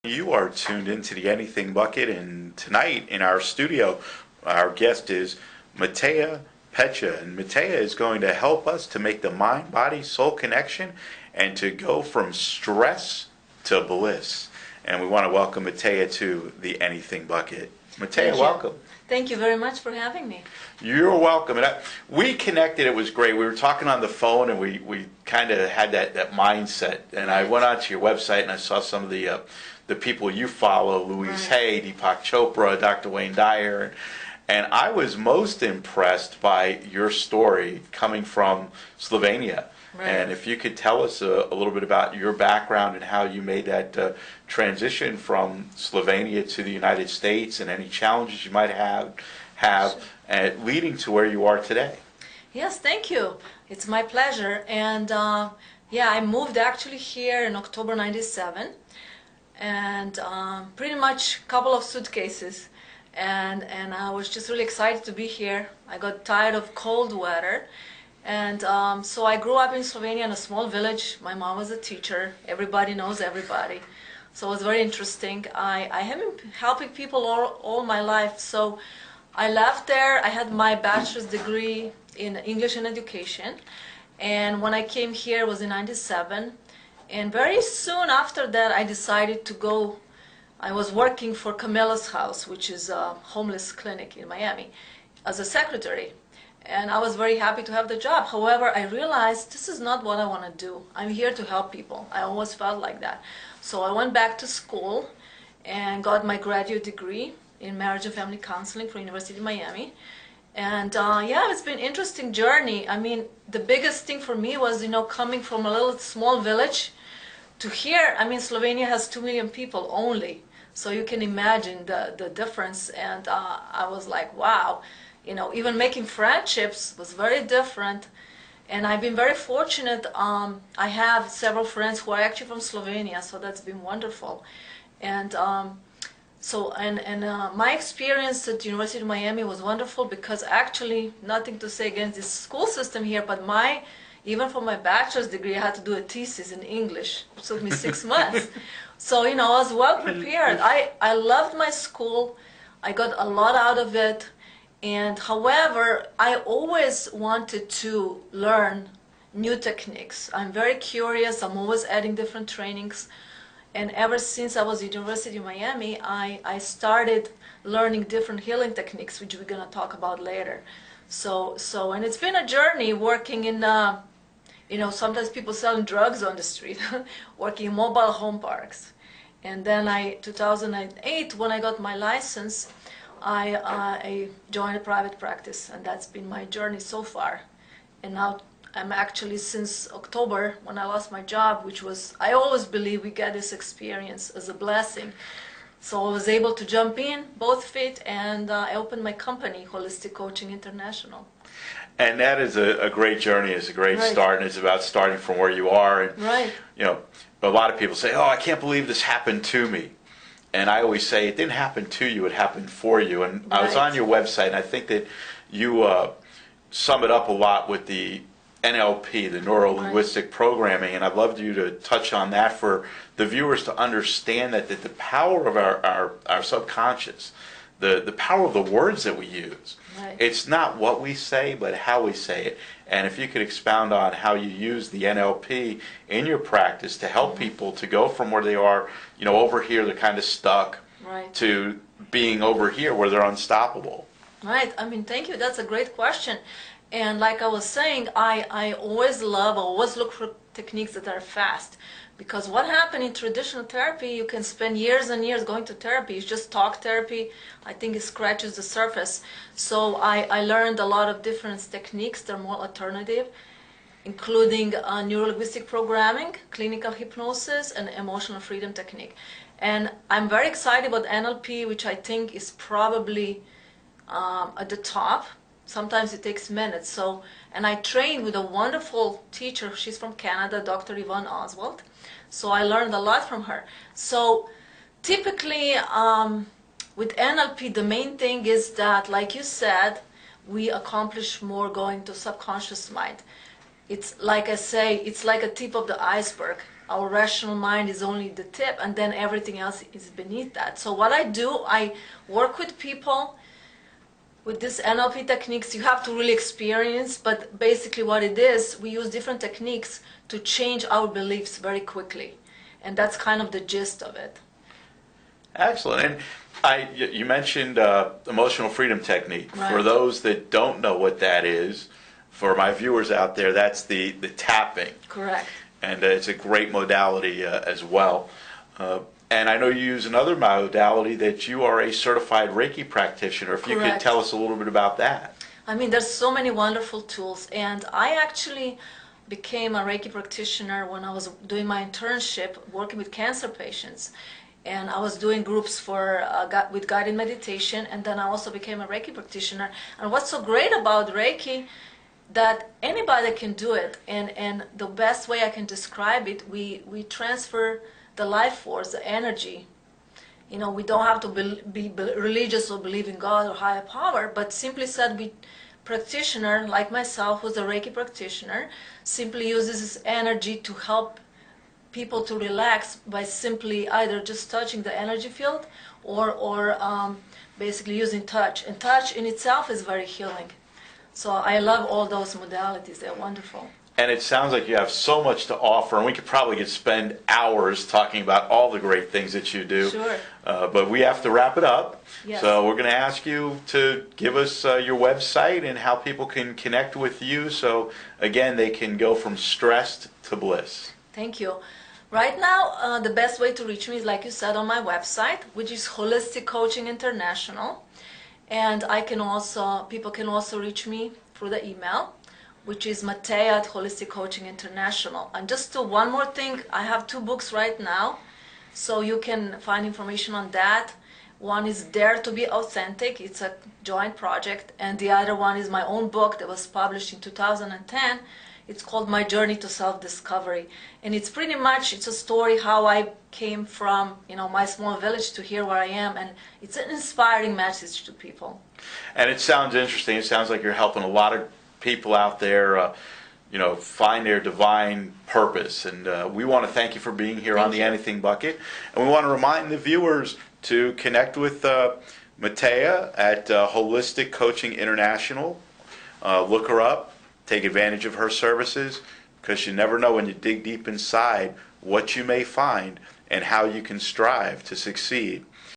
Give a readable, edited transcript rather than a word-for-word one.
You are tuned into the Anything Bucket, and tonight in our studio, our guest is Mateja Petje, and Mateja is going to help us to make the mind-body-soul connection and to go from stress to bliss. And we want to welcome Mateja to the Anything Bucket. Mateja, welcome. Thank you very much for having me. You're welcome. And we connected. It was great. We were talking on the phone, and we kind of had that mindset. And I went onto your website, and I saw some of the people you follow, Louise Hay, Deepak Chopra, Dr. Wayne Dyer. And I was most impressed by your story coming from Slovenia. Right. And if you could tell us a little bit about your background and how you made that transition from Slovenia to the United States and any challenges you might have and leading to where you are today. Yes, thank you. It's my pleasure. And I moved actually here in October '97, and pretty much a couple of suitcases. And I was just really excited to be here. I got tired of cold weather. And so I grew up in Slovenia in a small village. My mom was a teacher. Everybody knows everybody. So it was very interesting. I have been helping people all my life. So I left there. I had my bachelor's degree in English and education. And when I came here, it was in '97. And very soon after that, I decided to go. I was working for Camilla's House, which is a homeless clinic in Miami, as a secretary. And I was very happy to have the job. However, I realized this is not what I want to do. I'm here to help people. I always felt like that. So I went back to school and got my graduate degree in marriage and family counseling from University of Miami. And it's been an interesting journey. I mean, the biggest thing for me was, coming from a little small village to here. I mean, Slovenia has 2 million people only. So you can imagine the difference. And I was like, wow. Even making friendships was very different. And I've been very fortunate. I have several friends who are actually from Slovenia, so that's been wonderful. And my experience at the University of Miami was wonderful because actually, nothing to say against this school system here, but even for my bachelor's degree, I had to do a thesis in English. It took me 6 months. So, I was well prepared. I loved my school. I got a lot out of it. And however, I always wanted to learn new techniques. I'm very curious. I'm always adding different trainings. And ever since I was at the University of Miami, I started learning different healing techniques, which we're going to talk about later. And it's been a journey working in, sometimes people selling drugs on the street, working in mobile home parks. And then 2008, when I got my license, I joined a private practice, and that's been my journey so far. And now I'm actually, since October, when I lost my job, which was, I always believe we get this experience as a blessing. So I was able to jump in, both feet, and I opened my company, Holistic Coaching International. And that is a great journey. It's a great start, and it's about starting from where you are. And, a lot of people say, oh, I can't believe this happened to me. And I always say, it didn't happen to you, it happened for you. And I was on your website, and I think that you sum it up a lot with the NLP, the Neuro-Linguistic Programming, and I'd love you to touch on that for the viewers to understand that the power of our subconscious, the power of the words that we use. Right. It's not what we say, but how we say it. And if you could expound on how you use the NLP in your practice to help people to go from where they are, over here they're kind of stuck, to being over here where they're unstoppable. Right. I mean, thank you. That's a great question. And like I was saying, I always look for techniques that are fast. Because what happened in traditional therapy, you can spend years and years going to therapy. It's just talk therapy. I think it scratches the surface. So I learned a lot of different techniques that are more alternative, including neuro-linguistic programming, clinical hypnosis, and emotional freedom technique. And I'm very excited about NLP, which I think is probably at the top. Sometimes it takes minutes. And I trained with a wonderful teacher. She's from Canada, Dr. Yvonne Oswald. So I learned a lot from her. So typically with NLP, the main thing is that, like you said, we accomplish more going to subconscious mind. It's like I say, it's like a tip of the iceberg. our rational mind is only the tip, and then everything else is beneath that. So what I do, I work with people with this NLP techniques. You have to really experience, but basically what it is, we use different techniques to change our beliefs very quickly. And that's kind of the gist of it. Excellent. And you mentioned emotional freedom technique. Right. For those that don't know what that is, for my viewers out there, that's the tapping. Correct. And it's a great modality as well. And I know you use another modality that you are a certified Reiki practitioner. If you could tell us a little bit about that. I mean, there's so many wonderful tools. And I actually became a Reiki practitioner when I was doing my internship working with cancer patients. And I was doing groups with guided meditation, and then I also became a Reiki practitioner. And what's so great about Reiki, that anybody can do it, and the best way I can describe it, we transfer the life force, the energy. You know, we don't have to be religious or believe in God or higher power, but simply said, we practitioner like myself, who's a Reiki practitioner, simply uses this energy to help people to relax by simply either just touching the energy field or basically using touch. And touch in itself is very healing. So I love all those modalities. They're wonderful. And it sounds like you have so much to offer, and we could probably spend hours talking about all the great things that you do. Sure. But we have to wrap it up. Yes. So we're going to ask you to give us your website and how people can connect with you, so again they can go from stressed to bliss. Thank you. Right now, the best way to reach me is, like you said, on my website, which is Holistic Coaching International. And people can also reach me through the email, which is Mateja at Holistic Coaching International. And just one more thing, I have 2 books right now, so you can find information on that. One is Dare to be Authentic. It's a joint project. And the other one is my own book that was published in 2010. It's called My Journey to Self-Discovery. And it's pretty much, it's a story how I came from, my small village to here where I am. And it's an inspiring message to people. And it sounds interesting. It sounds like you're helping a lot of people out there, find their divine purpose. And we want to thank you for being here on the Anything Bucket. And we want to remind the viewers to connect with Mateja at Holistic Coaching International. Look her up. Take advantage of her services, because you never know when you dig deep inside what you may find and how you can strive to succeed.